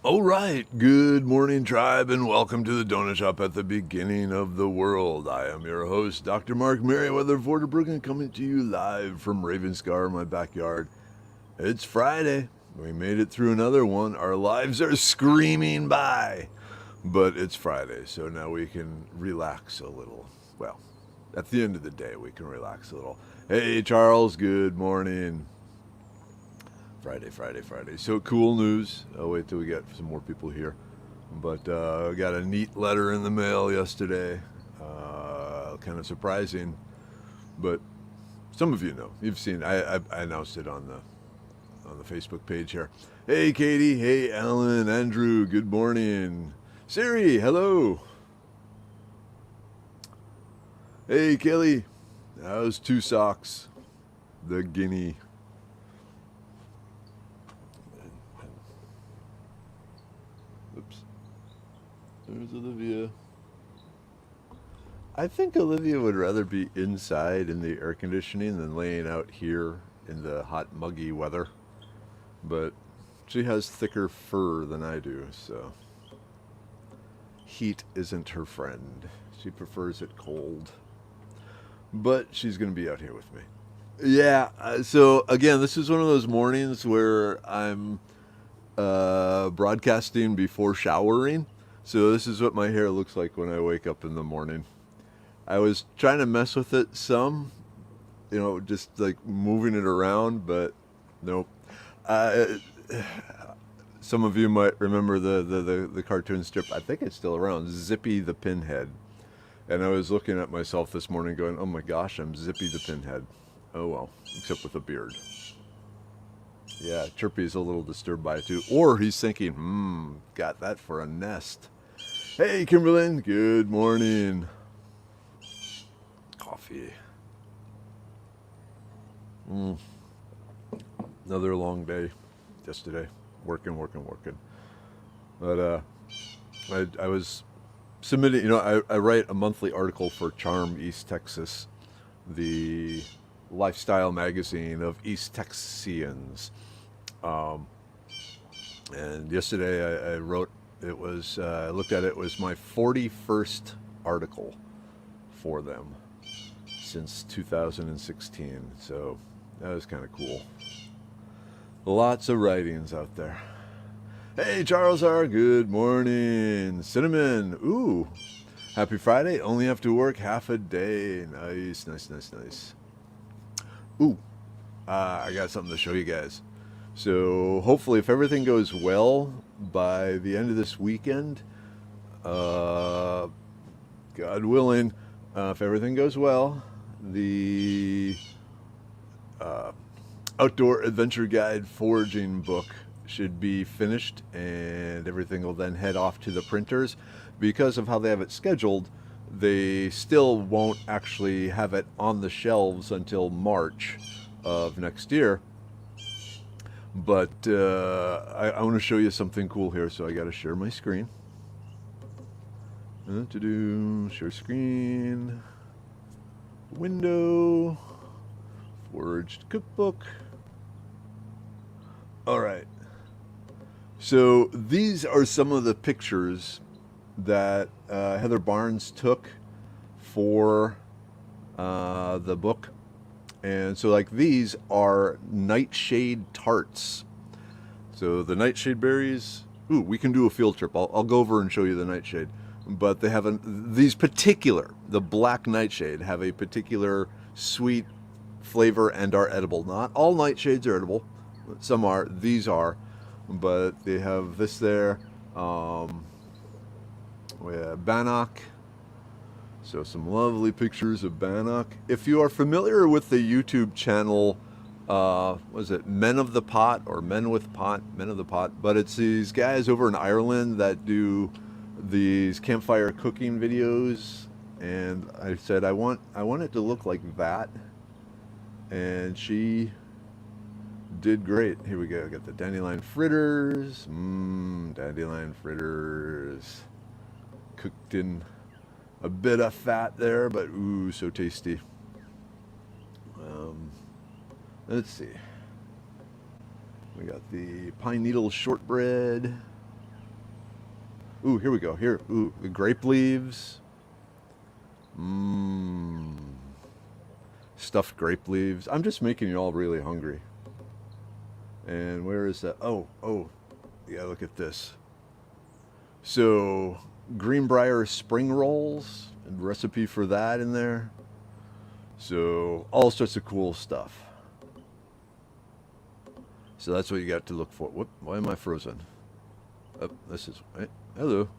All right, good morning, tribe, and welcome to the Donut Shop at the beginning of the world. I am your host, Dr. Mark Merriweather Vorderbruggen, coming to you live from Ravenscar, my backyard. It's Friday. We made it through another one. Our lives are screaming by, but it's Friday, so now we can relax a little. Well, at the end of the day, we can relax a little. Hey, Charles, good morning. Friday. So cool news. I'll wait till we get some more people here. But I got a neat letter in the mail yesterday. Kind of surprising, but some of you know. You've seen. I announced it on the Facebook page here. Hey, Katie. Hey, Alan. Andrew. Good morning. Siri. Hello. Hey, Kelly. How's Two Socks? The guinea. Oops. There's Olivia. I think Olivia would rather be inside in the air conditioning than laying out here in the hot, muggy weather. But she has thicker fur than I do, so heat isn't her friend. She prefers it cold. But she's going to be out here with me. Yeah, so again, this is one of those mornings where I'm broadcasting before showering. So this is what my hair looks like when I wake up in the morning. I was trying to mess with it some, just like moving it around, but nope. Uh, some of you might remember the cartoon strip. I think it's still around, Zippy the Pinhead. And I was looking at myself this morning going, oh my gosh, I'm Zippy the Pinhead. Oh well, except with a beard. Yeah, Chirpy's a little disturbed by it too. Or he's thinking, got that for a nest. Hey, Kimberlyn, good morning. Coffee. Another long day yesterday. Working. But I was submitting, I write a monthly article for Charm East Texas, the lifestyle magazine of East Texians. And yesterday I wrote, I looked at it, it was my 41st article for them since 2016. So that was kind of cool. Lots of writings out there. Hey, Charles R. Good morning. Cinnamon. Ooh. Happy Friday. Only have to work half a day. Nice. Ooh. I got something to show you guys. So hopefully, if everything goes well by the end of this weekend, God willing, if everything goes well, the Outdoor Adventure Guide foraging book should be finished, and everything will then head off to the printers. Because of how they have it scheduled, they still won't actually have it on the shelves until March of next year. But I want to show you something cool here, so I got to share my screen. Share screen, window, foraged cookbook. All right. So these are some of the pictures that Heather Barnes took for the book. And so like these are nightshade tarts. So the nightshade berries, we can do a field trip. I'll go over and show you the nightshade. But they have the black nightshade have a particular sweet flavor and are edible. Not all nightshades are edible. Some are. These are. But they have this there. We have Bannock. So some lovely pictures of Bannock. If you are familiar with the YouTube channel, was it Men of the Pot or Men with Pot? Men of the Pot. But it's these guys over in Ireland that do these campfire cooking videos. And I said, I want it to look like that. And she did great. Here we go. I got the Dandelion Fritters. Dandelion Fritters. Cooked in a bit of fat there, but ooh, so tasty. Let's see. We got the pine needle shortbread. Ooh, here we go. Here, ooh, the grape leaves. Mmm. Stuffed grape leaves. I'm just making you all really hungry. And where is that? Oh, yeah, look at this. So, Greenbrier spring rolls, and recipe for that in there. So, all sorts of cool stuff. So that's what you got to look for. Whoop, why am I frozen? Oh, this is, hey, hello.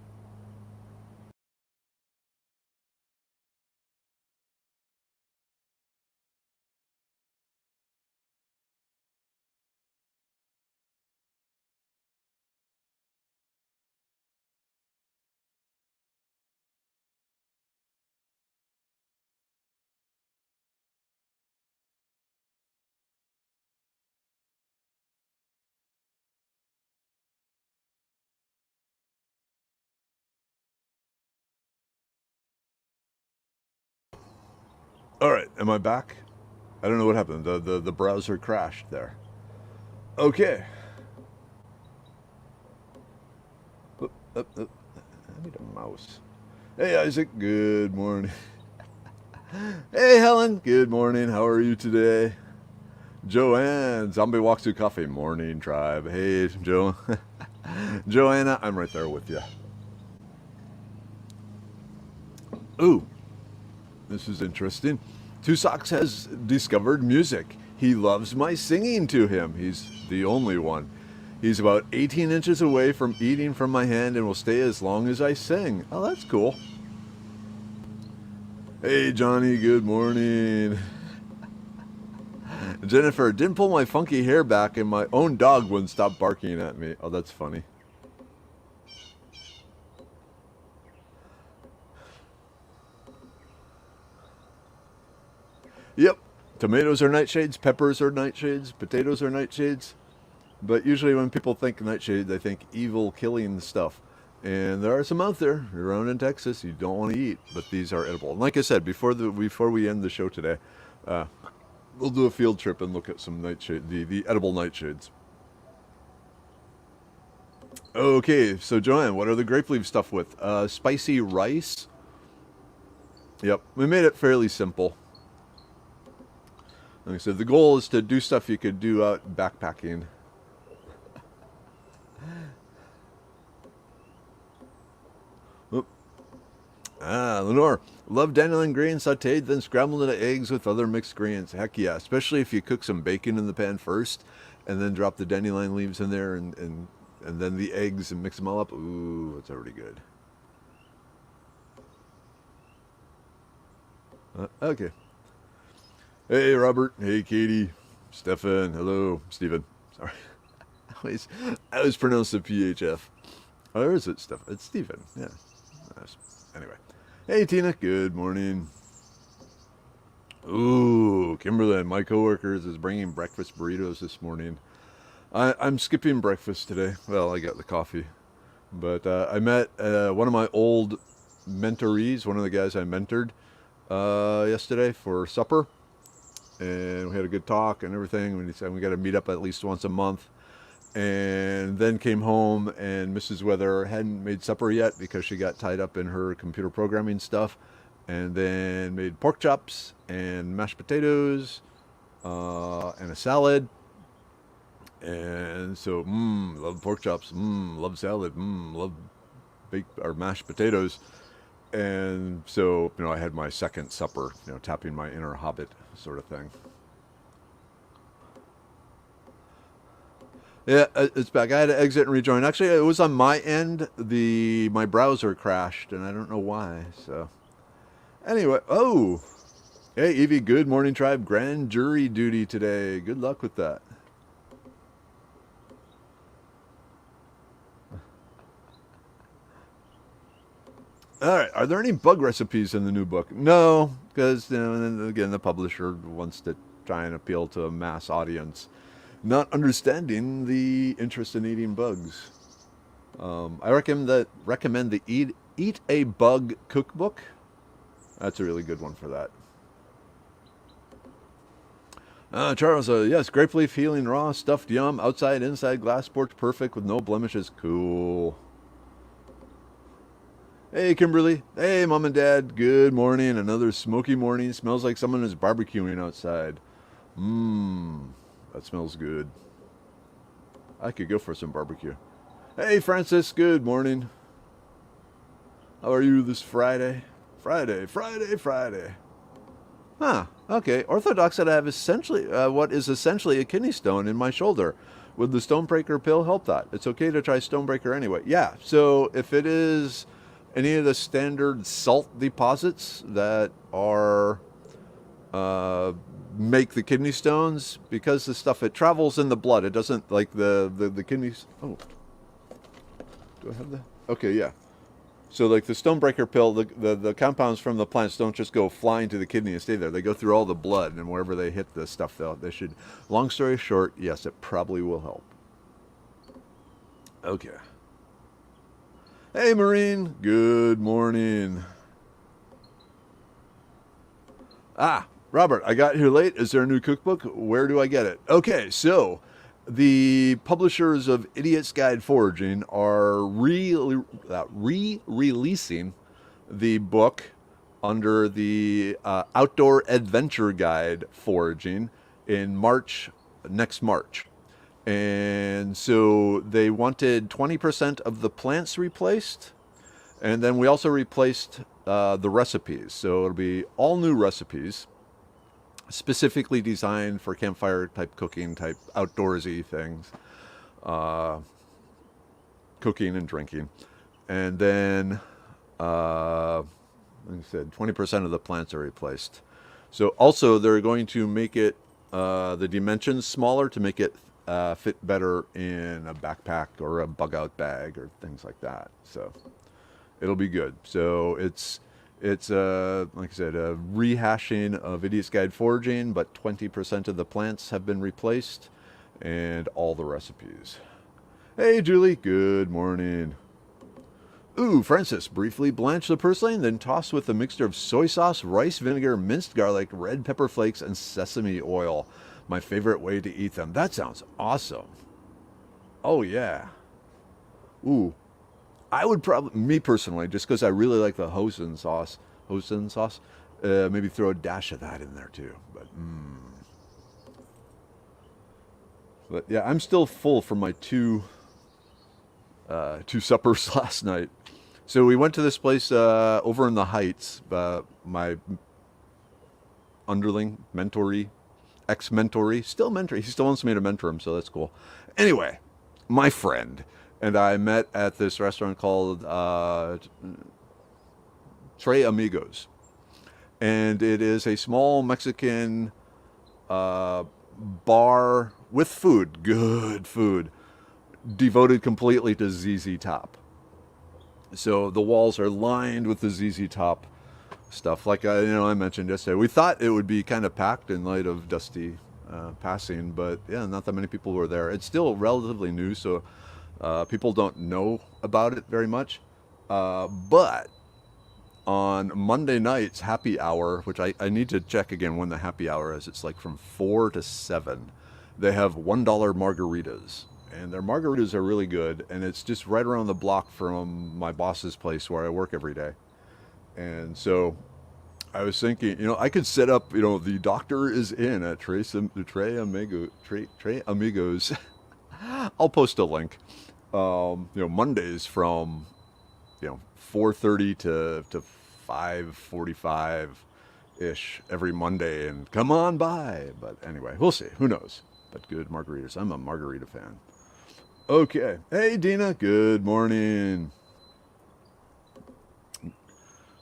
All right, am I back? I don't know what happened. The browser crashed there. Okay. I need a mouse. Hey, Isaac. Good morning. Hey, Helen. Good morning. How are you today? Joanne. Zombie walks through coffee. Morning, tribe. Hey, Joe. Joanna. I'm right there with you. Ooh, this is interesting. Two Socks has discovered music. He loves my singing to him. He's the only one. He's about 18 inches away from eating from my hand and will stay as long as I sing. Oh, that's cool. Hey, Johnny, good morning. Jennifer, didn't pull my funky hair back and my own dog wouldn't stop barking at me. Oh, that's funny. Yep. Tomatoes are nightshades, peppers are nightshades, potatoes are nightshades. But usually when people think nightshade, they think evil killing stuff. And there are some out there around in Texas you don't want to eat, but these are edible. And like I said, before we end the show today, uh, we'll do a field trip and look at some nightshade, the edible nightshades. Okay, so Joanne, what are the grape leaf stuff with? Spicy rice. Yep, we made it fairly simple. Like I said, the goal is to do stuff you could do out backpacking. Oop. Lenore, love dandelion greens sauteed, then scrambled into eggs with other mixed greens. Heck yeah, especially if you cook some bacon in the pan first, and then drop the dandelion leaves in there, and then the eggs and mix them all up. Ooh, it's already good. Okay. Hey, Robert. Hey, Katie. Stefan. Hello, Stephen. Sorry. I always pronounce the PHF. Or is it Stefan? It's Stephen. Yeah. Anyway. Hey, Tina. Good morning. Ooh, Kimberly, my coworkers is bringing breakfast burritos this morning. I'm skipping breakfast today. Well, I got the coffee. But I met one of my old mentorees, one of the guys I mentored yesterday for supper. And we had a good talk and everything. We said we got to meet up at least once a month. And then came home, and Mrs. Weather hadn't made supper yet because she got tied up in her computer programming stuff. And then made pork chops and mashed potatoes and a salad. And so, love pork chops, love salad, love baked or mashed potatoes. And so, I had my second supper, tapping my inner hobbit sort of thing. Yeah, it's back. I had to exit and rejoin. Actually, it was on my end. My browser crashed, and I don't know why. So, anyway, oh, hey Evie, good morning, tribe. Grand jury duty today. Good luck with that. All right. Are there any bug recipes in the new book? No, because again, the publisher wants to try and appeal to a mass audience, not understanding the interest in eating bugs. I recommend the Eat a Bug cookbook. That's a really good one for that. Charles, yes, grape leaf healing raw stuffed yum outside inside glass porch perfect with no blemishes. Cool. Hey, Kimberly. Hey, Mom and Dad. Good morning. Another smoky morning. Smells like someone is barbecuing outside. Mmm, that smells good. I could go for some barbecue. Hey, Francis. Good morning. How are you this Friday? Friday. Huh. Okay. Orthodox said I have essentially what is essentially a kidney stone in my shoulder. Would the Stonebreaker pill help that? It's okay to try Stonebreaker anyway. Yeah. So if it is any of the standard salt deposits that are uh, make the kidney stones, because the stuff it travels in the blood, it doesn't like the kidneys. Oh, do I have that? Okay, yeah. So like the Stonebreaker pill, the compounds from the plants don't just go flying to the kidney and stay there. They go through all the blood, and wherever they hit the stuff, they should. Long story short, yes, it probably will help. Okay. Hey, Maureen. Good morning. Ah, Robert, I got here late. Is there a new cookbook? Where do I get it? Okay, so the publishers of Idiot's Guide Foraging are re-releasing the book under the Outdoor Adventure Guide Foraging in March, next March. And so they wanted 20% of the plants replaced. And then we also replaced the recipes. So it'll be all new recipes, specifically designed for campfire type cooking, type outdoorsy things, uh, cooking and drinking. And then, like I said, 20% of the plants are replaced. So also they're going to make it the dimensions smaller to make it fit better in a backpack or a bug out bag or things like that. So it'll be good. So it's like I said, a rehashing of Idiot's Guide Foraging, but 20% of the plants have been replaced and all the recipes. Hey, Julie. Good morning. Ooh, Francis, briefly blanch the purslane, then toss with a mixture of soy sauce, rice vinegar, minced garlic, red pepper flakes, and sesame oil. My favorite way to eat them. That sounds awesome. Oh, yeah. Ooh, I would probably, me personally, just because I really like the hoisin sauce, maybe throw a dash of that in there too. But yeah, I'm still full from my two suppers last night. So we went to this place over in the Heights. My underling, mentoree, ex-mentoree, still mentor. He still wants me to mentor him, so that's cool. Anyway, my friend and I met at this restaurant called Tres Amigos, and it is a small Mexican bar with food, good food, devoted completely to ZZ Top. So the walls are lined with the ZZ Top stuff. Like I mentioned yesterday, we thought it would be kind of packed in light of Dusty passing, but yeah, not that many people were there. It's still relatively new, so people don't know about it very much. But on Monday night's happy hour, which I need to check again when the happy hour is, it's like from 4 to 7, they have $1 margaritas. And their margaritas are really good, and it's just right around the block from my boss's place where I work every day. And so I was thinking, I could set up, the doctor is in at Tres Amigos. I'll post a link. Mondays from 4:30 to 5:45 ish every Monday, and come on by. But anyway, we'll see. Who knows? But good margaritas. I'm a margarita fan. Okay. Hey, Dina. Good morning.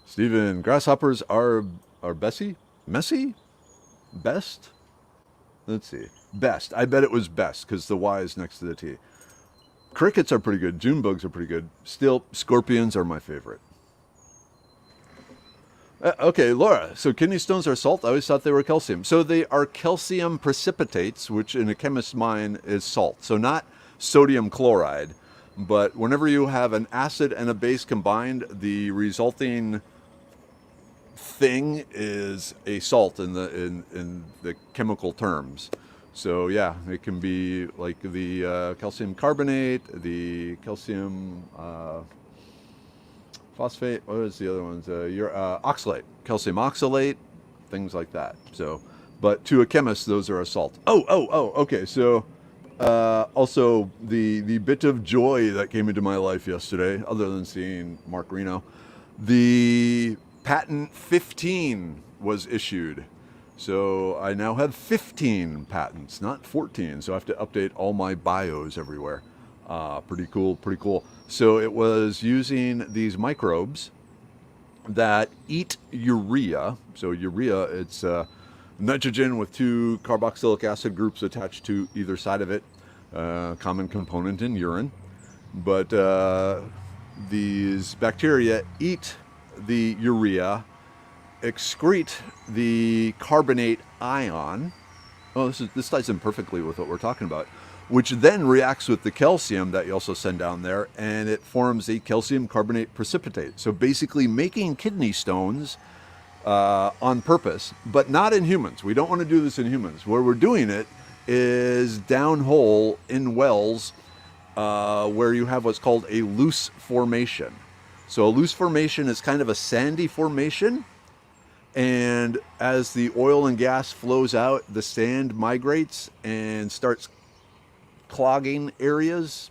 Steven, grasshoppers are Bessie? Messy? Best? Let's see. Best. I bet it was best because the Y is next to the T. Crickets are pretty good. June bugs are pretty good. Still, scorpions are my favorite. Okay, Laura. So kidney stones are salt? I always thought they were calcium. So they are calcium precipitates, which in a chemist's mind is salt. So not sodium chloride, but whenever you have an acid and a base combined, the resulting thing is a salt in the chemical terms. So yeah, it can be like the calcium carbonate, the calcium phosphate. What is the other ones? Your oxalate, calcium oxalate, things like that. So, but to a chemist, those are a salt. Oh. Okay, so also the bit of joy that came into my life yesterday, other than seeing Mark Reno, the patent 15 was issued. So I now have 15 patents, not 14. So I have to update all my bios everywhere. Pretty cool, pretty cool. So it was using these microbes that eat urea. So urea, it's nitrogen with 2 carboxylic acid groups attached to either side of it, common component in urine. But these bacteria eat the urea, excrete the carbonate ion. Oh, this ties in perfectly with what we're talking about, which then reacts with the calcium that you also send down there, and it forms a calcium carbonate precipitate. So basically making kidney stones on purpose, but not in humans. We don't want to do this in humans. Where we're doing it is downhole in wells where you have what's called a loose formation. So a loose formation is kind of a sandy formation, and as the oil and gas flows out, the sand migrates and starts clogging areas.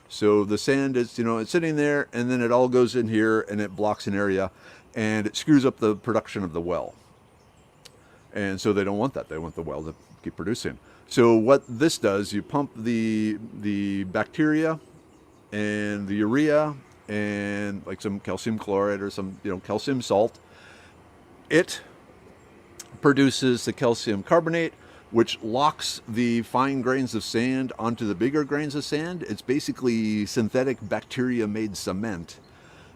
So the sand is, it's sitting there, and then it all goes in here and it blocks an area, and it screws up the production of the well. And so they don't want that. They want the well to keep producing. So what this does, you pump the bacteria and the urea and like some calcium chloride or some calcium salt. It produces the calcium carbonate, which locks the fine grains of sand onto the bigger grains of sand. It's basically synthetic bacteria-made cement.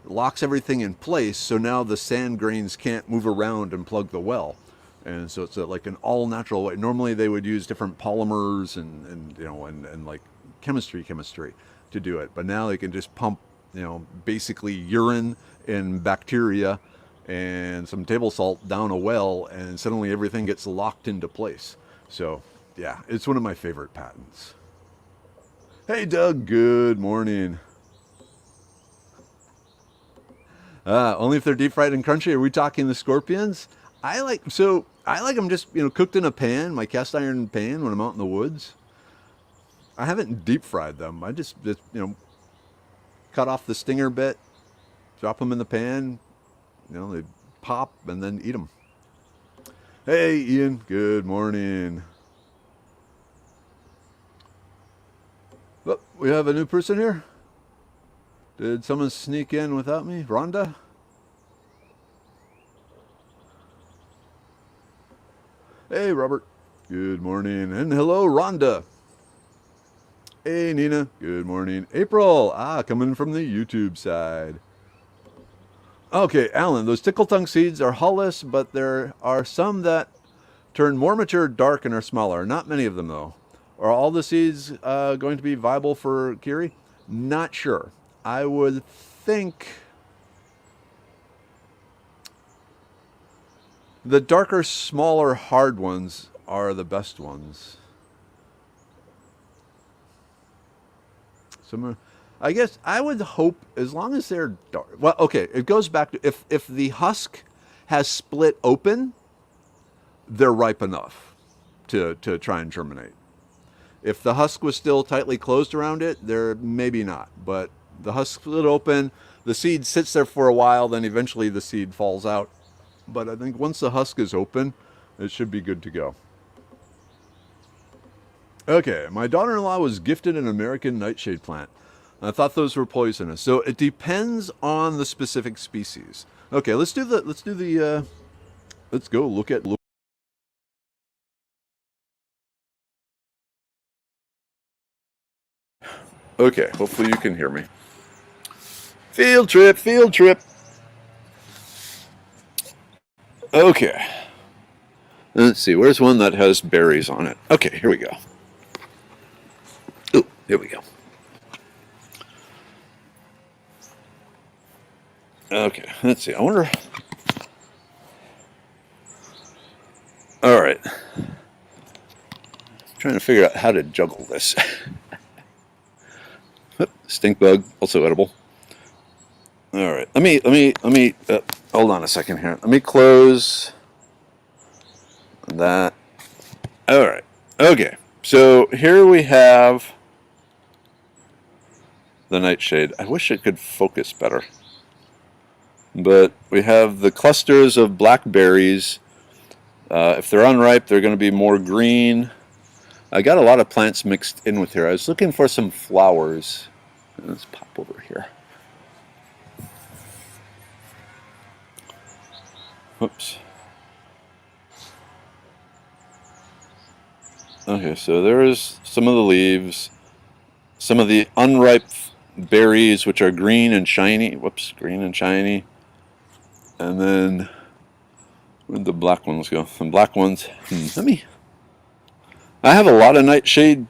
It locks everything in place, so now the sand grains can't move around and plug the well. And so it's like an all-natural way. Normally they would use different polymers and like chemistry to do it. But now they can just pump, basically urine and bacteria and some table salt down a well, and suddenly everything gets locked into place. So, yeah, it's one of my favorite patents. Hey, Doug, good morning. Only if they're deep fried and crunchy. Are we talking the scorpions? I like them just, cooked in a pan, my cast iron pan when I'm out in the woods. I haven't deep fried them. I just cut off the stinger bit, drop them in the pan, they pop, and then eat them. Hey, Ian, good morning. Oh, we have a new person here. Did someone sneak in without me? Rhonda? Hey, Robert. Good morning. And hello, Rhonda. Hey, Nina. Good morning. April. Coming from the YouTube side. Okay, Alan, those tickle tongue seeds are hulless, but there are some that turn more mature, dark, and are smaller. Not many of them, though. Are all the seeds going to be viable for kiri? Not sure. I would think the darker, smaller, hard ones are the best ones. I guess I would hope, as long as they're dark. Well, okay, it goes back to if the husk has split open, they're ripe enough to try and germinate. If the husk was still tightly closed around it, they're maybe not. But the husk split open, the seed sits there for a while, then eventually the seed falls out. But I think once the husk is open, it should be good to go. Okay, my daughter-in-law was gifted an American nightshade plant. I thought those were poisonous. So it depends on the specific species. Okay, let's go look at. Okay, hopefully you can hear me. Field trip. Okay. Let's see, where's one that has berries on it? Okay, here we go. Oh, here we go. Okay, let's see. I wonder. All right. I'm trying to figure out how to juggle this. Stink bug, also edible. All right. Let me. Hold on a second here. Let me close that. All right. Okay. So here we have the nightshade. I wish it could focus better. But we have the clusters of blackberries. If they're unripe, they're going to be more green. I got a lot of plants mixed in with here. I was looking for some flowers. Let's pop over here. Whoops. Okay, so there's some of the leaves, some of the unripe berries, which are green and shiny. Whoops, green and shiny. And then, where'd the black ones go? Some black ones. I have a lot of nightshade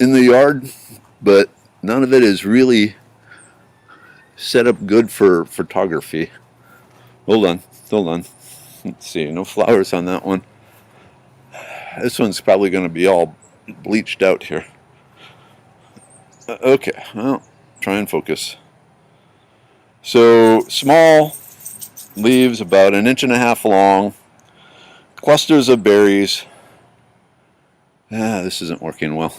in the yard, but none of it is really set up good for photography. Hold on. Let's see, no flowers on that one. This one's probably going to be all bleached out here. Okay, well, try and focus. So, small leaves about 1.5 inches long, clusters of berries. This isn't working well.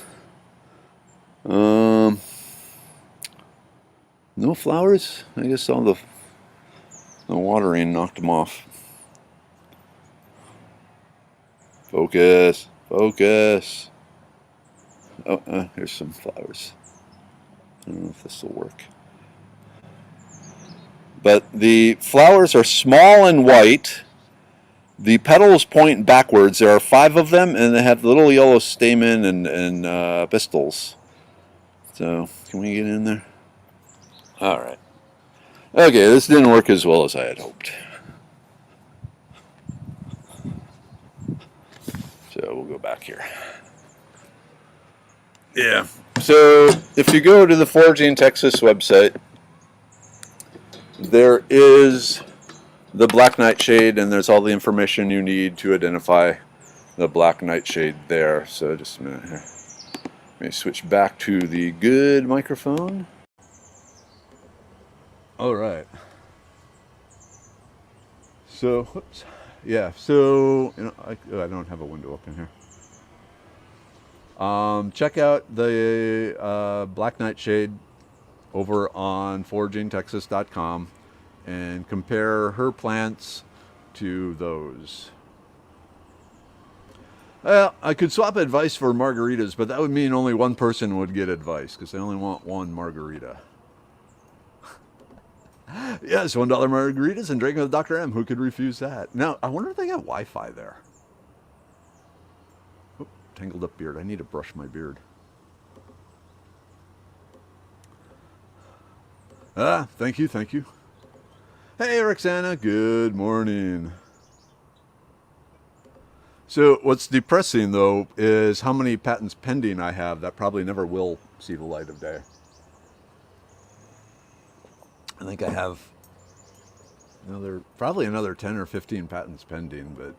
No flowers? I guess all the watering knocked them off. Focus. Oh, here's some flowers. I don't know if this will work. But the flowers are small and white. The petals point backwards. There are 5 of them, and they have little yellow stamen and pistils. So, can we get in there? All right. Okay, this didn't work as well as I had hoped. So, we'll go back here. Yeah. So, if you go to the Foraging Texas website, there is the black nightshade, and there's all the information you need to identify the black nightshade there. So just a minute here. Let me switch back to the good microphone. All right. So, whoops. Yeah. So, I don't have a window open here. Check out the black nightshade over on foragingtexas.com and compare her plants to those. Well, I could swap advice for margaritas, but that would mean only one person would get advice because they only want one margarita. Yes, $1 margaritas and drinking with Dr. M. Who could refuse that? Now, I wonder if they got Wi-Fi there. Oh, tangled up beard. I need to brush my beard. Thank you. Hey, Roxana, good morning. So what's depressing, though, is how many patents pending I have that probably never will see the light of day. I think I have probably another 10 or 15 patents pending, but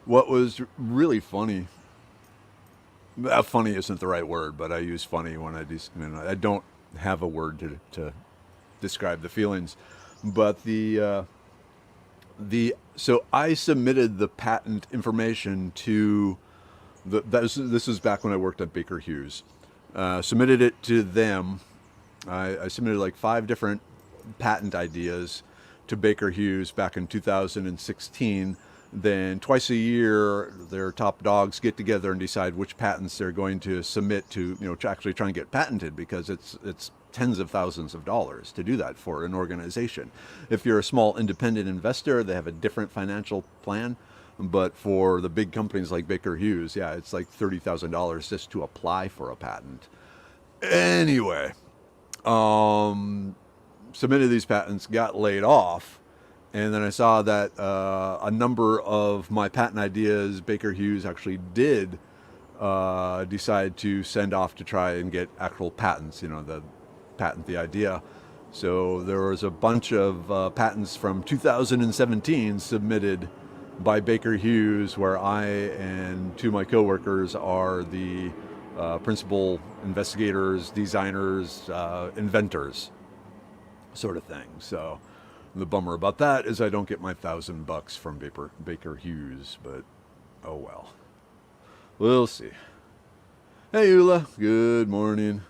What was really funny, funny isn't the right word, but I use funny when I don't have a word to describe the feelings. But so I submitted the patent information to this was back when I worked at Baker Hughes. Submitted it to them. I submitted like 5 different patent ideas to Baker Hughes back in 2016. Then twice a year, their top dogs get together and decide which patents they're going to submit to actually try and get patented, because it's tens of thousands of dollars to do that for an organization. If you're a small independent investor, they have a different financial plan. But for the big companies like Baker Hughes, yeah, it's like $30,000 just to apply for a patent. Anyway, submitted these patents, got laid off. And then I saw that a number of my patent ideas, Baker Hughes actually did decide to send off to try and get actual patents, patent the idea. So there was a bunch of patents from 2017 submitted by Baker Hughes, where I and 2 of my coworkers are the principal investigators, designers, inventors. sort of thing. So the bummer about that is I don't get my $1,000 from Baker Hughes, but oh well. We'll see. Hey, Eula. Good morning.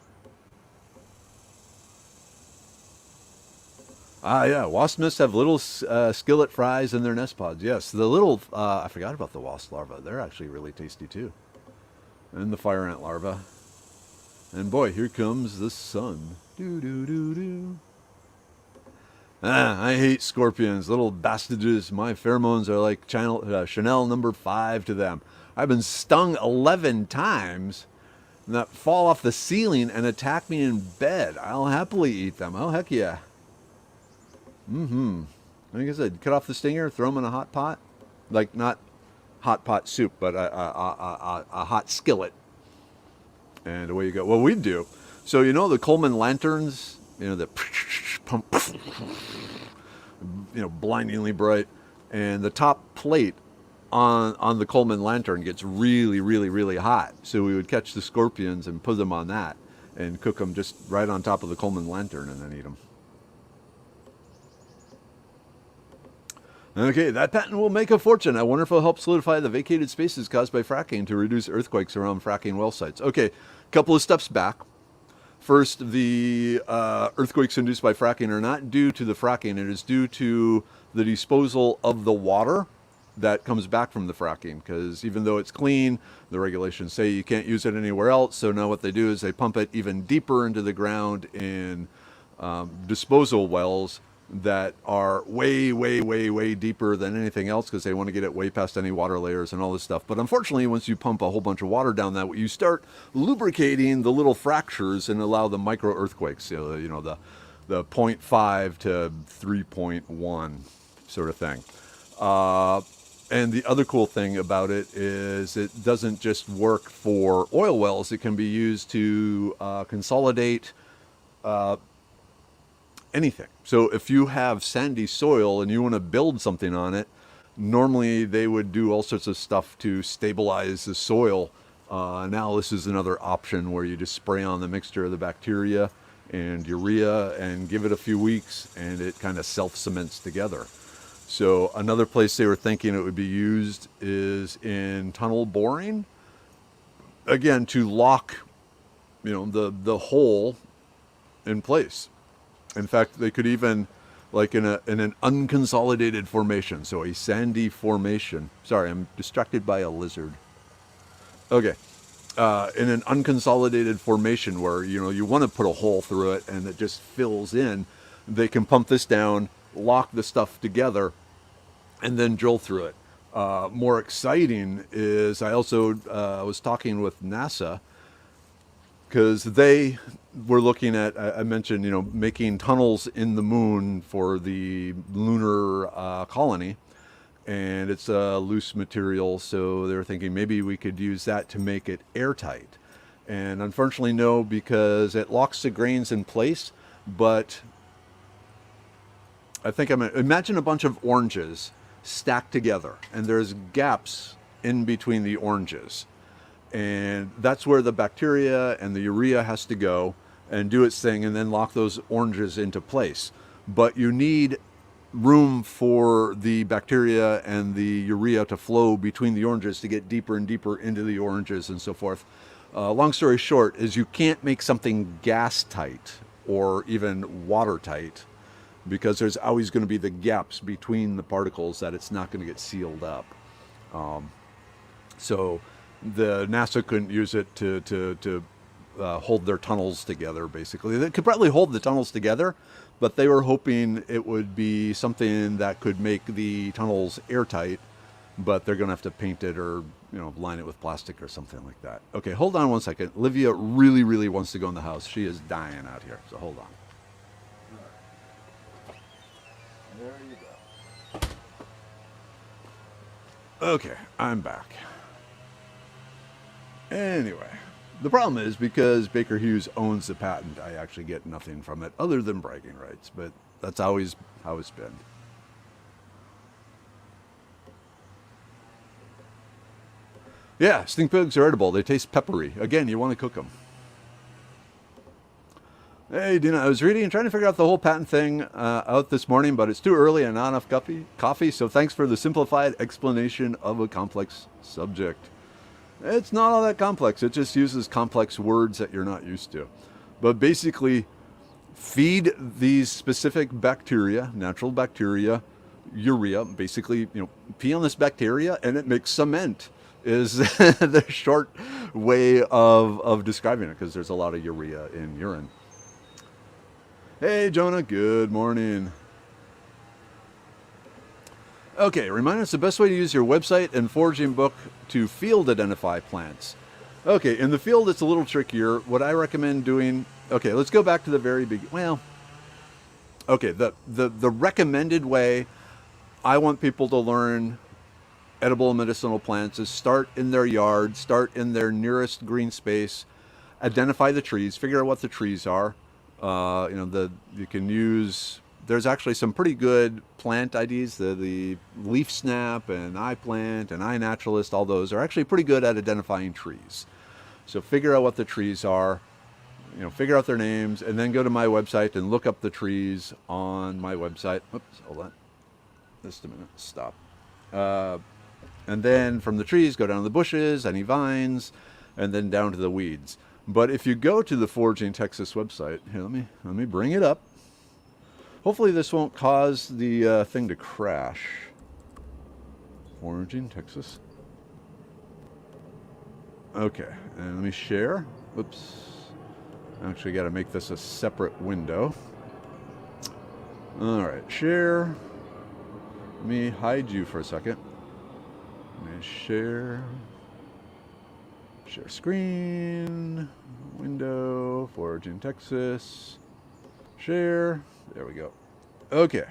Ah, yeah. Wasp nests have little skillet fries in their nest pods. Yes, the little, I forgot about the wasp larvae. They're actually really tasty, too. And the fire ant larvae. And boy, here comes the sun. Do, do, do, do. I hate scorpions. Little bastards. My pheromones are like Chanel number 5 to them. I've been stung 11 times that fall off the ceiling and attack me in bed. I'll happily eat them. Oh, heck yeah. Like I said, cut off the stinger, throw them in a hot pot. Like, not hot pot soup, but a hot skillet. And away you go. What we do, so you know the Coleman lanterns, you know, the pump, you know, blindingly bright, and the top plate on the Coleman lantern gets really, really, really hot. So we would catch the scorpions and put them on that and cook them just right on top of the Coleman lantern and then eat them. Okay, that patent will make a fortune. I wonder if it'll help solidify the vacated spaces caused by fracking to reduce earthquakes around fracking well sites. Okay, couple of steps back. First, the earthquakes induced by fracking are not due to the fracking. It is due to the disposal of the water that comes back from the fracking. Because even though it's clean, the regulations say you can't use it anywhere else. So now what they do is they pump it even deeper into the ground in disposal wells that are way, way, way, way deeper than anything else because they want to get it way past any water layers and all this stuff. But unfortunately, once you pump a whole bunch of water down that, you start lubricating the little fractures and allow the micro earthquakes, you know, the 0.5 to 3.1 sort of thing. And the other cool thing about it is it doesn't just work for oil wells. It can be used to consolidate anything. So if you have sandy soil and you want to build something on it, normally they would do all sorts of stuff to stabilize the soil. Now this is another option where you just spray on the mixture of the bacteria and urea and give it a few weeks and it kind of self-cements together. So another place they were thinking it would be used is in tunnel boring. Again, to lock, you know, the hole in place. In fact, they could even, like in an unconsolidated formation, so a sandy formation. Sorry, I'm distracted by a lizard. Okay, in an unconsolidated formation where, you know, you want to put a hole through it and it just fills in, they can pump this down, lock the stuff together, and then drill through it. More exciting is I also was talking with NASA because they were looking at, I mentioned, you know, making tunnels in the moon for the lunar colony, and it's a loose material, so they were thinking maybe we could use that to make it airtight. And unfortunately, no, because it locks the grains in place, but I think imagine a bunch of oranges stacked together, and there's gaps in between the oranges. And that's where the bacteria and the urea has to go and do its thing and then lock those oranges into place. But you need room for the bacteria and the urea to flow between the oranges to get deeper and deeper into the oranges and so forth. Long story short is you can't make something gas tight or even watertight because there's always going to be the gaps between the particles that it's not going to get sealed up. So the NASA couldn't use it to hold their tunnels together, basically. They could probably hold the tunnels together, but they were hoping it would be something that could make the tunnels airtight, but they're going to have to paint it or, you know, line it with plastic or something like that. Okay, hold on one second. Livia really, really wants to go in the house. She is dying out here, so hold on. There you go. Okay, I'm back. Anyway, the problem is because Baker Hughes owns the patent, I actually get nothing from it other than bragging rights, but that's always how it's been. Yeah, stink bugs are edible. They taste peppery. Again, you want to cook them. Hey, Dina, I was reading and trying to figure out the whole patent thing out this morning, but it's too early and not enough coffee, so thanks for the simplified explanation of a complex subject. It's not all that complex. It just uses complex words that you're not used to. But basically, feed these specific bacteria, natural bacteria, urea. Basically, pee on this bacteria and it makes cement. Is the short way of describing it, because there's a lot of urea in urine. Hey, Jonah. Good morning. Okay, remind us the best way to use your website and foraging book to field identify plants. Okay, in the field it's a little trickier. What I recommend doing, okay, let's go back to the very beginning. Well, okay, the recommended way I want people to learn edible and medicinal plants is start in their yard, start in their nearest green space, identify the trees, figure out what the trees are. You can use. There's actually some pretty good plant IDs. The Leaf Snap and iPlant and iNaturalist, all those are actually pretty good at identifying trees. So figure out what the trees are, figure out their names, and then go to my website and look up the trees on my website. Oops, hold on. Just a minute. Stop. And then from the trees, go down to the bushes, any vines, and then down to the weeds. But if you go to the Foraging Texas website, here, let me bring it up. Hopefully this won't cause the thing to crash. Foraging Texas. Okay, and let me share. Oops. I actually got to make this a separate window. All right, share. Let me hide you for a second. Let me share. Share screen. Window. Foraging Texas. Share. There we go. Okay.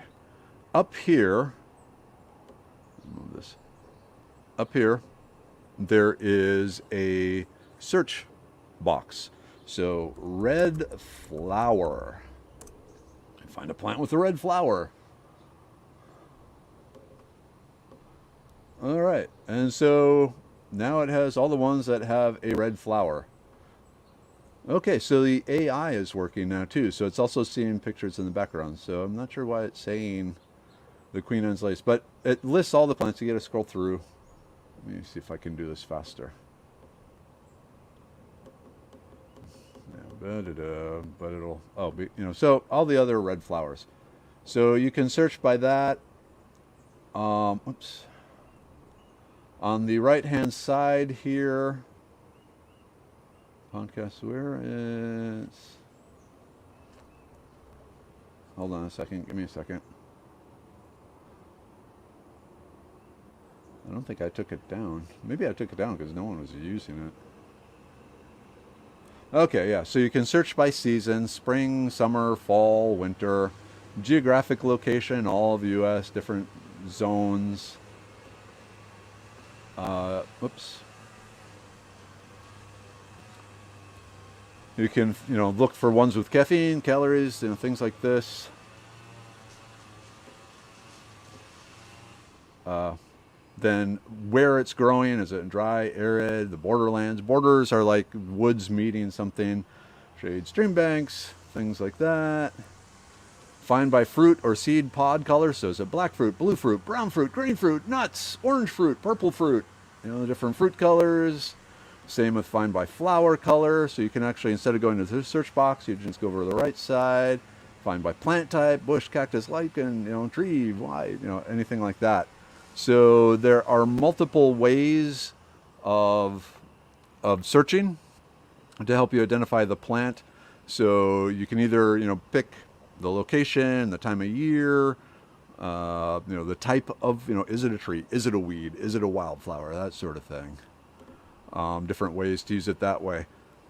Up here. Move this. Up here, there is a search box. So, red flower. Find a plant with a red flower. All right. And so now it has all the ones that have a red flower. Okay, so the AI is working now too. So it's also seeing pictures in the background. So I'm not sure why it's saying the Queen Anne's lace, but it lists all the plants. You got to scroll through. Let me see if I can do this faster. But it'll, so all the other red flowers. So you can search by that. Oops. On the right-hand side here, podcast, where is, hold on a second, give me a second. I don't think I took it down. Maybe I took it down because no one was using it. Okay, yeah, so you can search by season, spring, summer, fall, winter, geographic location, all of the U.S., different zones. Oops. You can, look for ones with caffeine, calories, things like this. Then where it's growing, is it dry, arid, the borderlands? Borders are like woods meeting something. Shade, stream banks, things like that. Find by fruit or seed pod color. So is it black fruit, blue fruit, brown fruit, green fruit, nuts, orange fruit, purple fruit? The different fruit colors. Same with find by flower color. So you can actually, instead of going to the search box, you just go over to the right side. Find by plant type, bush, cactus, lichen, tree, wide, anything like that. So there are multiple ways of searching to help you identify the plant. So you can either, pick the location, the time of year, the type of, is it a tree? Is it a weed? Is it a wildflower? That sort of thing. Different ways to use it that way.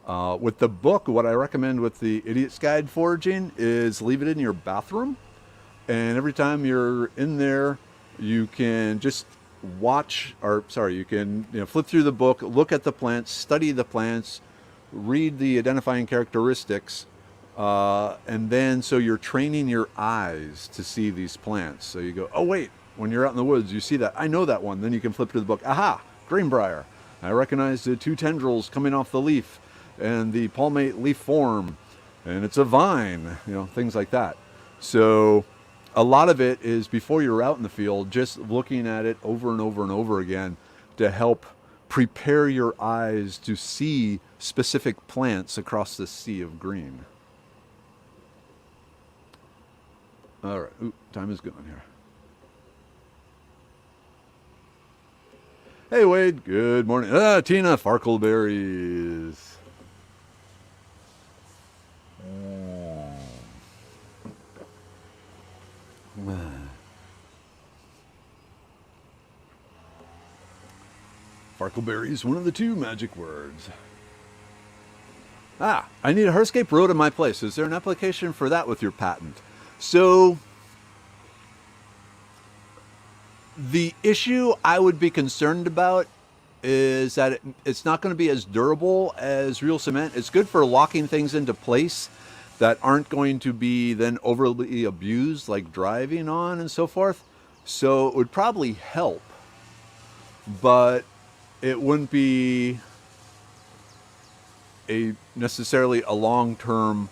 With the book, what I recommend with the Idiot's Guide Foraging is leave it in your bathroom. And every time you're in there, you can just you can flip through the book, look at the plants, study the plants, read the identifying characteristics, and then so you're training your eyes to see these plants. So you go, oh wait, when you're out in the woods, you see that, I know that one. Then you can flip to the book, aha, greenbrier. I recognize the two tendrils coming off the leaf and the palmate leaf form. and it's a vine, things like that. So a lot of it is before you're out in the field, just looking at it over and over and over again to help prepare your eyes to see specific plants across the sea of green. All right. Ooh, time is going here. Hey, Wade. Good morning. Tina, Farkleberries. Farkleberries, one of the two magic words. I need a hardscape road in my place. Is there an application for that with your patent? So, the issue I would be concerned about is that it's not going to be as durable as real cement. It's good for locking things into place that aren't going to be then overly abused, like driving on and so forth. So it would probably help, but it wouldn't be necessarily a long-term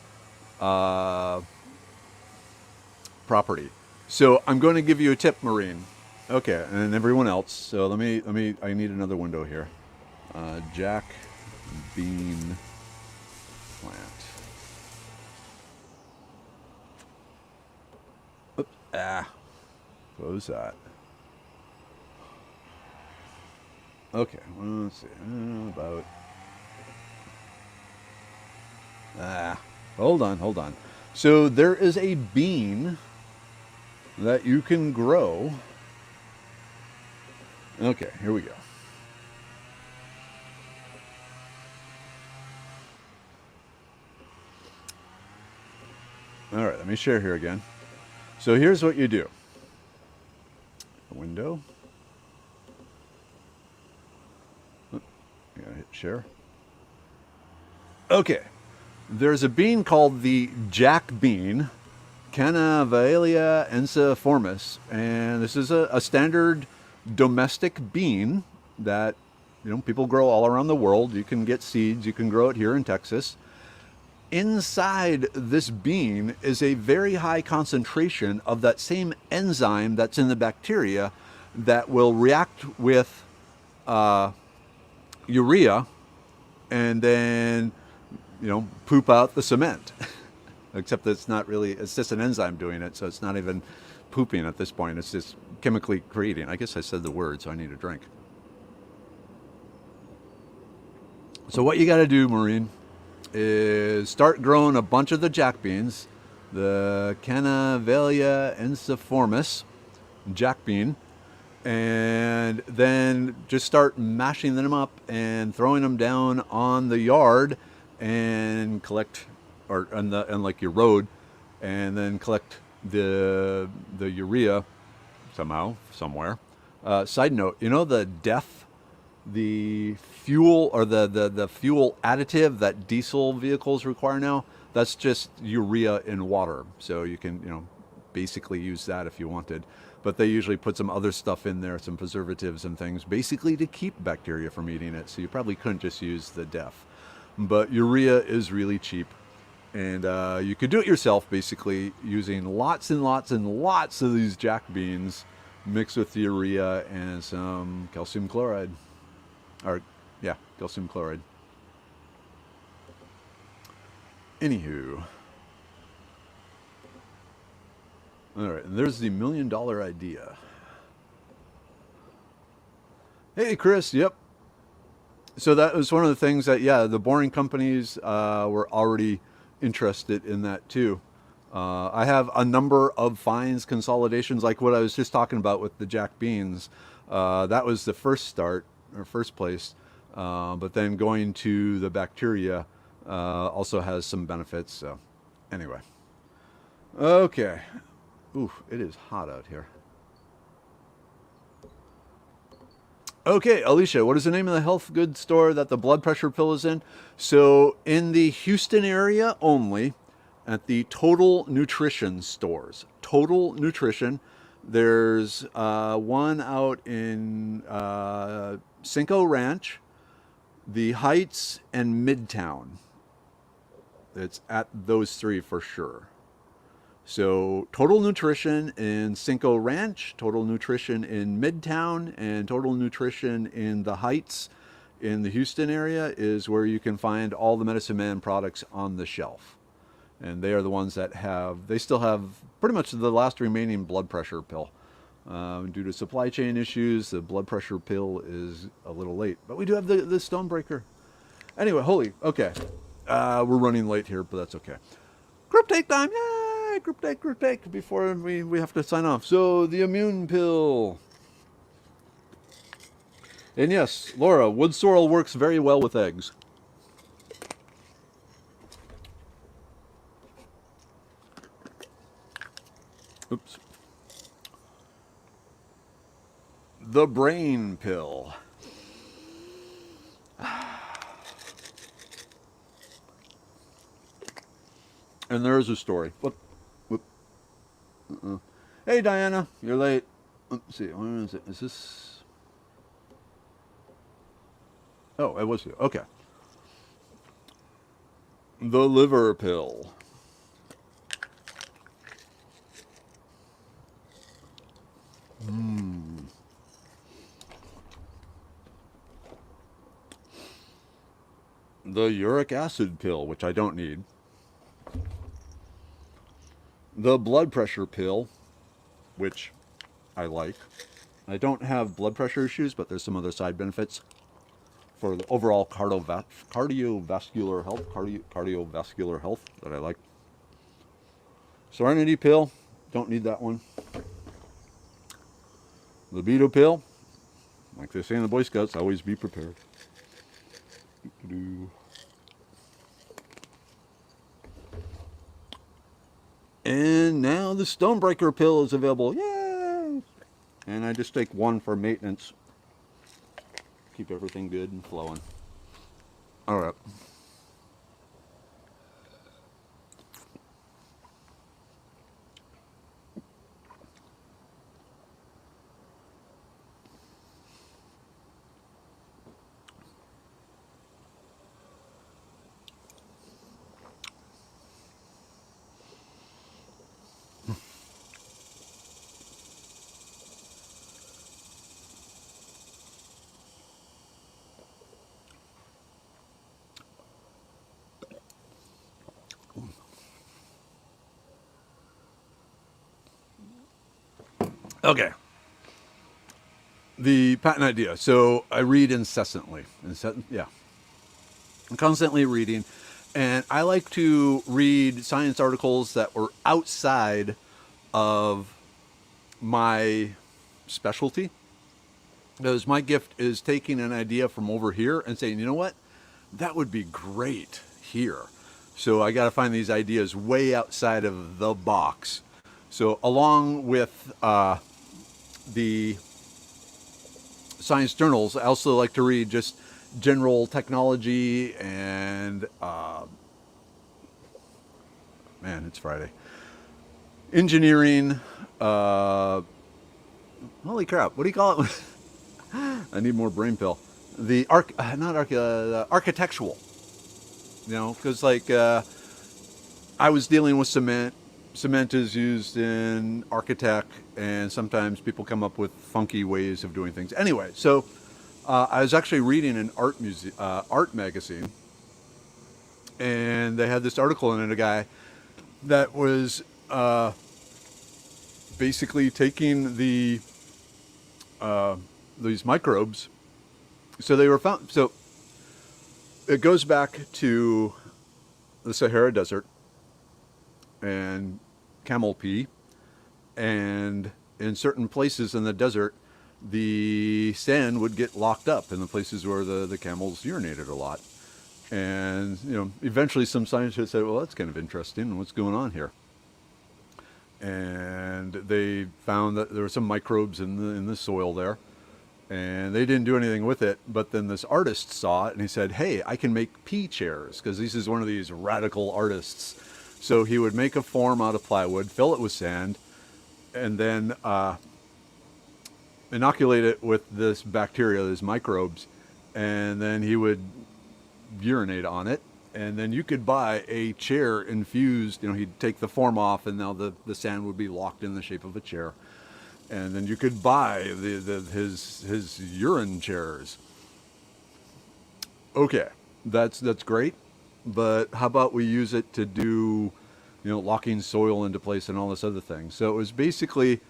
property. So I'm going to give you a tip, Maureen. Okay, and everyone else. So let me. I need another window here. Jack bean plant. Oops, close that. Okay, well, let's see. About. Hold on. So there is a bean that you can grow. Okay, here we go. All right, let me share here again. So here's what you do. A window. You gotta hit share. Okay, there's a bean called the jack bean, Cannavelia ensiformis, and this is a standard domestic bean that people grow all around the world. You can get seeds. You can grow it here in Texas. Inside this bean is a very high concentration of that same enzyme that's in the bacteria that will react with urea and then poop out the cement. Except that it's not really, it's just an enzyme doing it, so it's not even pooping at this point. It's just chemically creating. I guess I said the word, so I need a drink. So what you got to do, Maureen, is start growing a bunch of the jack beans, the Cannavelia ensiformis jack bean, and then just start mashing them up and throwing them down on the yard and collect, or on like your road, and then collect the urea somehow, somewhere. Side note, the DEF, the fuel, or the fuel additive that diesel vehicles require now, that's just urea in water. So you can, basically use that if you wanted. But they usually put some other stuff in there, some preservatives and things, basically to keep bacteria from eating it. So you probably couldn't just use the DEF. But urea is really cheap. And you could do it yourself, basically, using lots and lots and lots of these jack beans mixed with the urea and some calcium chloride. Calcium chloride. Anywho. All right, and there's the $1 million idea. Hey, Chris, yep. So that was one of the things that, the boring companies were already interested in that too. I have a number of fines consolidations, like what I was just talking about with the jack beans. That was the first place. But then going to the bacteria also has some benefits. So anyway. Okay. Oof, it is hot out here. Okay, Alicia, what is the name of the health goods store that the blood pressure pill is in? So in the Houston area only, at the Total Nutrition stores. Total Nutrition. There's one out in Cinco Ranch, the Heights, and Midtown. It's at those three for sure. So Total Nutrition in Cinco Ranch, Total Nutrition in Midtown, and Total Nutrition in the Heights in the Houston area is where you can find all the Medicine Man products on the shelf. And they are the ones that they still have pretty much the last remaining blood pressure pill. Due to supply chain issues, the blood pressure pill is a little late. But we do have the Stonebreaker. Anyway, okay. We're running late here, but that's okay. Group take time, yay! Group take before we have to sign off. So, the immune pill. And yes, Laura, wood sorrel works very well with eggs. Oops. The brain pill. And there is a story. Whoop. Hey, Diana, you're late. Let's see, when is it? Is this? Oh, it was you. Okay. The liver pill. The uric acid pill, which I don't need. The blood pressure pill, which I like. I don't have blood pressure issues, but there's some other side benefits for the overall cardiovascular health that I like. Serenity pill, don't need that one. Libido pill, like they say in the Boy Scouts, always be prepared. And now the Stonebreaker pill is available. Yay! And I just take one for maintenance. Keep everything good and flowing. All right. Okay. The patent idea. So I read incessantly. Yeah. I'm constantly reading. And I like to read science articles that were outside of my specialty. Because my gift is taking an idea from over here and saying, you know what? That would be great here. So I got to find these ideas way outside of the box. So along with the science journals, I also like to read just general technology and man, it's Friday. Engineering. Holy crap! What do you call it? I need more brain pill. The architectural. You know, because like I was dealing with cement. Cement is used in architect, and sometimes people come up with funky ways of doing things. Anyway, so I was actually reading an art magazine, and they had this article in it. A guy that was basically taking these microbes. So they were found. So it goes back to the Sahara Desert and camel pee, and in certain places in the desert, the sand would get locked up in the places where the camels urinated a lot. And you know, eventually some scientists said, well, that's kind of interesting, what's going on here? And they found that there were some microbes in the soil there, and they didn't do anything with it. But then this artist saw it, and he said, hey, I can make pea chairs, because this is one of these radical artists. So he would make a form out of plywood, fill it with sand, and then inoculate it with this bacteria, these microbes, and then he would urinate on it, and then you could buy a chair infused. He'd take the form off, and now the sand would be locked in the shape of a chair. And then you could buy his urine chairs. Okay, that's great, but how about we use it to do, locking soil into place and all this other thing. So it was basically,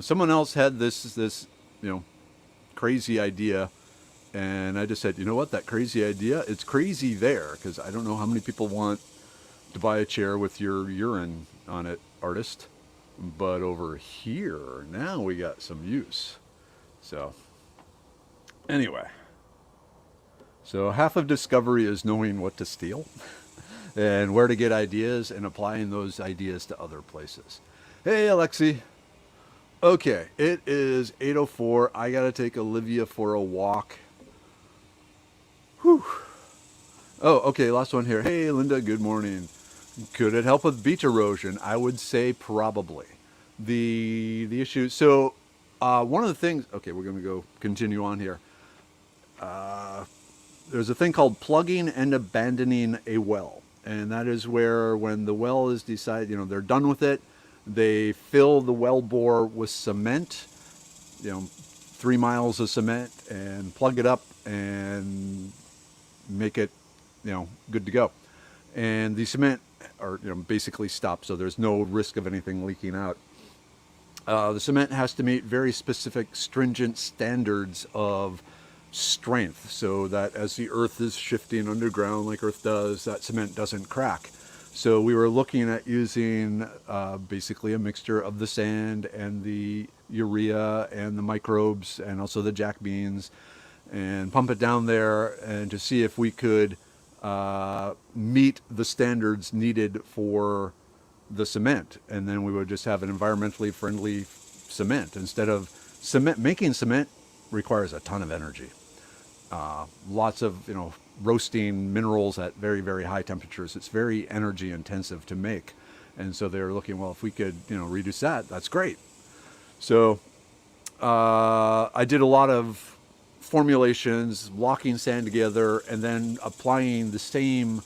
someone else had this crazy idea, and I just said, you know what, that crazy idea, it's crazy there, because I don't know how many people want to buy a chair with your urine on it, artist. But over here, now we got some use. So, anyway. So half of discovery is knowing what to steal and where to get ideas and applying those ideas to other places. Hey, Alexi. Okay, it is 8:04. I got to take Olivia for a walk. Whew. Oh, okay, last one here. Hey, Linda, good morning. Could it help with beach erosion? I would say probably. The issue. So one of the things. Okay, we're going to go continue on here. There's a thing called plugging and abandoning a well, and that is where when the well is decided, they're done with it, they fill the well bore with cement, 3 miles of cement, and plug it up and make it, good to go. And the cement basically stops, so there's no risk of anything leaking out. The cement has to meet very specific, stringent standards of strength, so that as the earth is shifting underground like Earth does, that cement doesn't crack. So we were looking at using basically a mixture of the sand and the urea and the microbes and also the jack beans, and pump it down there and to see if we could meet the standards needed for the cement. And then we would just have an environmentally friendly cement instead of cement. Making cement requires a ton of energy. Lots of, roasting minerals at very, very high temperatures. It's very energy intensive to make. And so they were looking, well, if we could, reduce that, that's great. So I did a lot of formulations, locking sand together, and then applying the same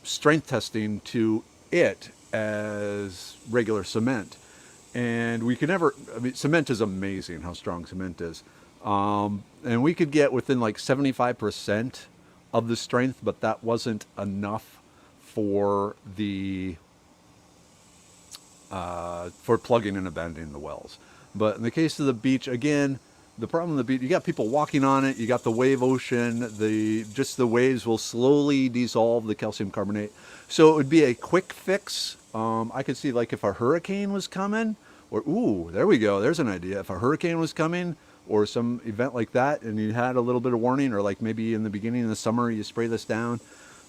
strength testing to it as regular cement. And we could never, cement is amazing how strong cement is. And we could get within like 75% of the strength, but that wasn't enough for the for plugging and abandoning the wells. But in the case of the beach, again, the problem with the beach, you got people walking on it, you got the wave ocean, the waves will slowly dissolve the calcium carbonate. So it would be a quick fix. I could see like if a hurricane was coming, or ooh, there we go, there's an idea. If a hurricane was coming, or some event like that, and you had a little bit of warning, or like maybe in the beginning of the summer you spray this down,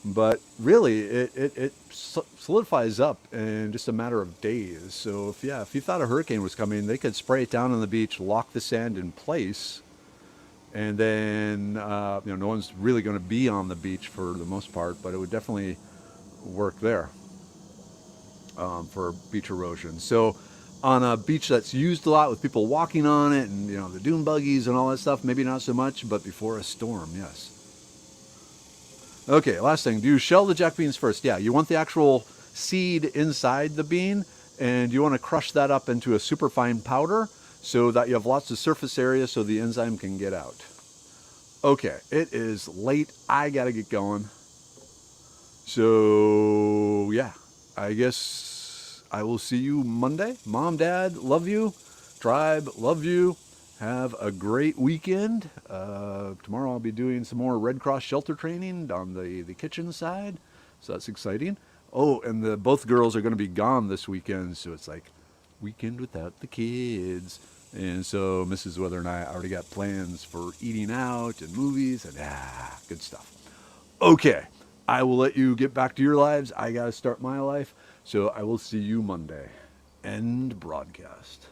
but really it solidifies up in just a matter of days. So if you thought a hurricane was coming, they could spray it down on the beach, lock the sand in place, and then no one's really going to be on the beach for the most part, but it would definitely work there for beach erosion. So on a beach that's used a lot with people walking on it and the dune buggies and all that stuff, maybe not so much, but before a storm, yes. Okay, last thing, do you shell the jack beans first? Yeah, you want the actual seed inside the bean, and you want to crush that up into a super fine powder so that you have lots of surface area so the enzyme can get out. Okay, it is late, I gotta get going. So yeah, I guess I will see you Monday. Mom, Dad, love you. Tribe, love you. Have a great weekend. Tomorrow I'll be doing some more Red Cross shelter training on the kitchen side. So that's exciting. Oh, and both girls are going to be gone this weekend. So it's like weekend without the kids. And so Mrs. Weather and I already got plans for eating out and movies and good stuff. Okay, I will let you get back to your lives. I got to start my life. So I will see you Monday. End broadcast.